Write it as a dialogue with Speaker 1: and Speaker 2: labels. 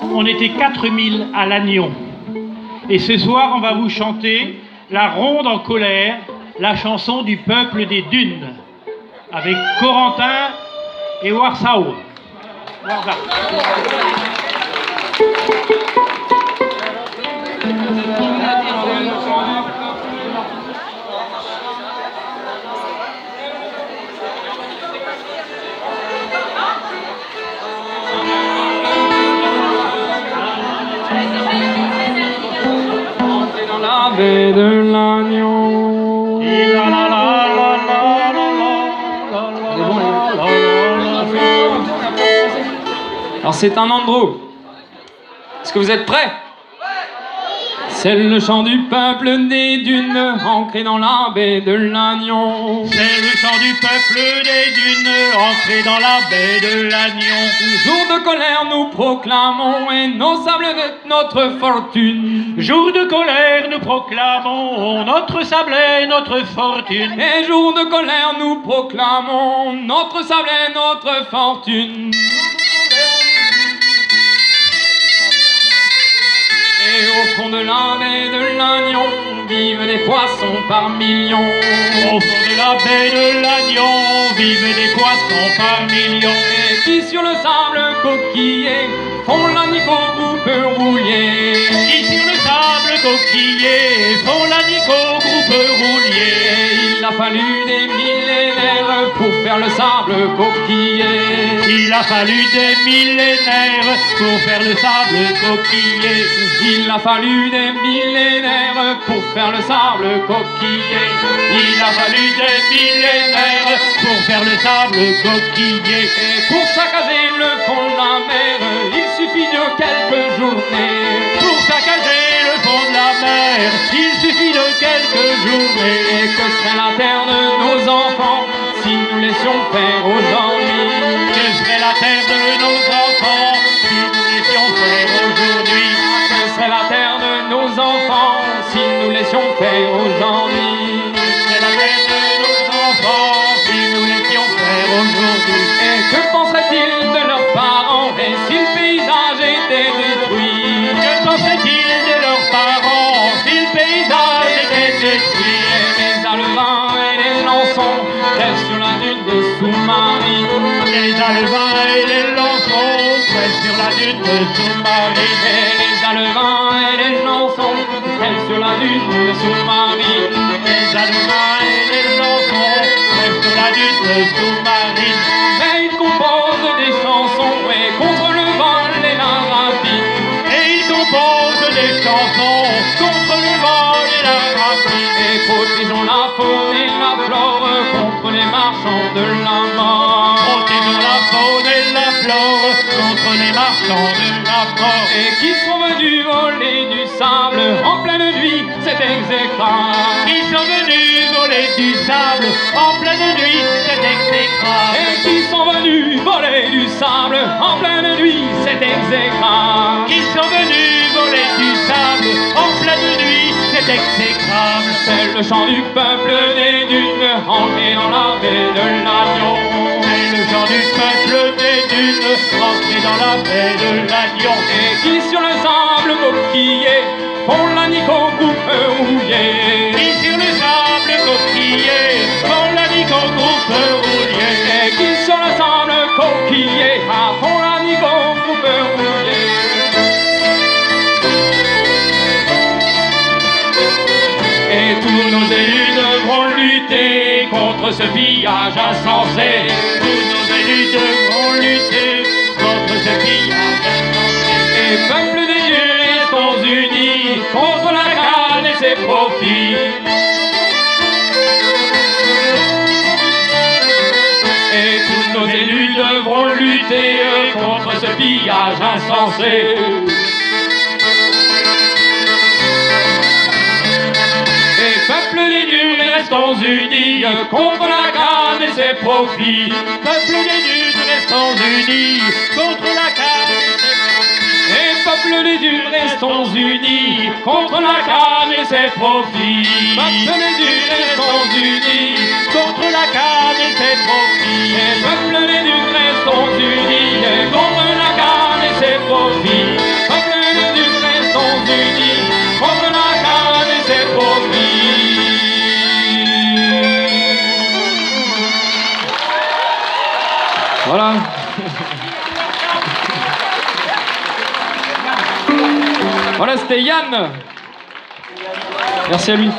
Speaker 1: on était 4000 à Lannion. Et ce soir, on va vous chanter La Ronde en colère, la chanson du peuple des dunes, avec Corentin et Warsaw. Voilà.
Speaker 2: La baie de Lannion. Alors c'est un andro. Est-ce que vous êtes prêts? C'est le chant du peuple des dunes, ancré dans la baie de Lannion.
Speaker 1: C'est le chant du peuple des dunes, ancré dans la baie de Lannion.
Speaker 2: Jour de colère, nous proclamons, et nos sables est notre fortune.
Speaker 1: Jour de colère, nous proclamons, notre sable est notre fortune.
Speaker 2: Et jour de colère, nous proclamons, notre sable est notre fortune. Et au fond de la baie de Lannion vivent des poissons par millions.
Speaker 1: Au fond de la baie de Lannion vivent des poissons par millions.
Speaker 2: Et qui sur le sable coquillé font l'anico groupe roulier.
Speaker 1: Qui sur le sable coquillé font l'anico groupe roulier.
Speaker 2: Et il a fallu des millénaires pour faire le sable coquillé.
Speaker 1: Il a fallu des millénaires pour faire le sable coquillé.
Speaker 2: Il a fallu des millénaires pour faire le sable coquillé.
Speaker 1: Il a fallu des millénaires pour faire le sable coquillé.
Speaker 2: Et pour saccager le fond de la mer, il suffit de quelques journées.
Speaker 1: Pour saccager le fond de la mer, il suffit de quelques journées.
Speaker 2: Et que serait la terre de nos enfants si nous laissions faire aujourd'hui?
Speaker 1: Que serait la terre de nos enfants si nous laissions faire aujourd'hui?
Speaker 2: Que serait la terre de nos enfants si nous laissions faire aujourd'hui?
Speaker 1: Que serait la terre de nos enfants si nous laissions faire aujourd'hui?
Speaker 2: Et que penseraient-ils de leurs parents et si le paysage était détruit?
Speaker 1: Que penseraient-ils de leurs parents si le paysage était détruit?
Speaker 2: Et les alevins et les lançons restent sur la dune de sous-marine.
Speaker 1: Les alevins et les lançons restent sur la dune de sous-marine.
Speaker 2: Et les alevins et les lançons restent sur la dune de sous-marine.
Speaker 1: Les alevins et les lançons restent sur la dune de sous-marine.
Speaker 2: Mais ils composent des chansons et contre le vol et la rapine.
Speaker 1: Et ils composent des chansons contre le vent et la rapine.
Speaker 2: Et protégeons la faune et la flore contre les marchands de la mort.
Speaker 1: Protégeons la faune et la flore contre les marchands de la mort.
Speaker 2: Et qui sont venus voler du sable en pleine nuit, c'est exécrable.
Speaker 1: Qui sont venus voler du sable en pleine nuit, c'est exécrable.
Speaker 2: Et qui sont venus voler du sable en pleine nuit, c'est exécrable.
Speaker 1: Qui sont venus voler du sable en pleine nuit, c'est exécrable.
Speaker 2: C'est le chant du peuple des dunes, ancré dans la baie de Lannion.
Speaker 1: C'est le chant du peuple des dunes, ancré dans la baie de Lannion.
Speaker 2: Et qui sur le sable coquillé font l'anico groupe rouillé.
Speaker 1: Qui sur le sable coquillé font l'anico groupe rouillé.
Speaker 2: Et qui sur le sable coquillé font l'anico groupe rouillé.
Speaker 1: Et tous nos élus devront lutter contre ce pillage insensé. Tous nos élus devront lutter contre ce pillage insensé.
Speaker 2: Et peuple des dieux, restons unis contre la canne et ses profits. Et tous nos élus devront lutter contre ce pillage insensé. Et peuple des dieux, restons unis contre la canne et ses profits.
Speaker 1: Peuple des dunes, restons unis contre la canne et ses profits.
Speaker 2: Et peuple des dieux, restons unis contre la canne et ses profits. Peuple des dieux, restons unis
Speaker 1: Contre la canne et ses profits.
Speaker 2: et peuple des dieux, restons unis contre la canne et ses profits. Voilà. Voilà, c'était Yann. Merci à lui.